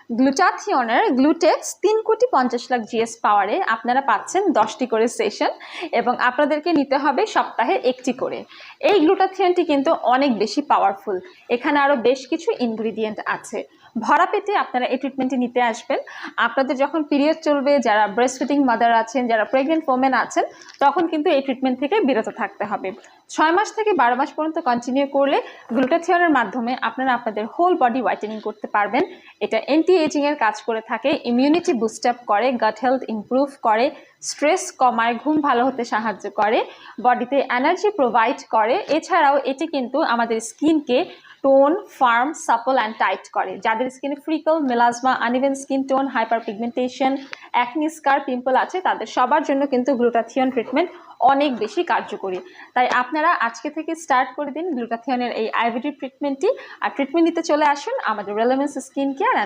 গ্লুটাথিয়নের গ্লুটেক্স 3,50,00,000 GS পাওয়ারে আপনারা পাচ্ছেন 10টি করে সেশন এবং আপনাদেরকে নিতে হবে সপ্তাহে একটি করে। এই গ্লুটাথিয়নটি কিন্তু অনেক বেশি পাওয়ারফুল। এখানে আরও বেশ কিছু ইনগ্রিডিয়েন্ট আছে। ভরা পেটে আপনারা এই ট্রিটমেন্টটি নিতে আসবেন। আপনাদের যখন পিরিয়ড চলবে, যারা ব্রেস্ট ফিডিং মাদার আছেন, যারা প্রেগনেন্ট ওমেন আছেন, তখন কিন্তু এই ট্রিটমেন্ট থেকে বিরত থাকতে হবে। 6 মাস থেকে 12 মাস পর্যন্ত কন্টিনিউ করলে গ্লুটাথিয়নের মাধ্যমে আপনারা আপনাদের হোল বডি হোয়াইটেনিং করতে পারবেন। এটা অ্যান্টি এজিং এর কাজ করে থাকে, ইমিউনিটি বুস্ট আপ করে, গাট হেলথ ইমপ্রুভ করে, স্ট্রেস কমায়, ঘুম ভালো হতে সাহায্য করে, বডিতে এনার্জি প্রোভাইড করে। এছাড়াও এটি কিন্তু আমাদের স্কিনকে tone, firm, supple and tight করে। যাদের স্কিনে freckle, melasma, uneven skin tone, hyper pigmentation, acne, scar, pimple আছে, তাদের সবার জন্য কিন্তু গ্লুটাথিয়ন ট্রিটমেন্ট অনেক বেশি কার্যকরী। তাই আপনারা আজকে থেকে স্টার্ট করে দিন গ্লুটাথিয়নের এই আইভিডি ট্রিটমেন্টটি। আর ট্রিটমেন্ট নিতে চলে আসুন আমাদের রেলেভেন্স স্কিন কেয়ার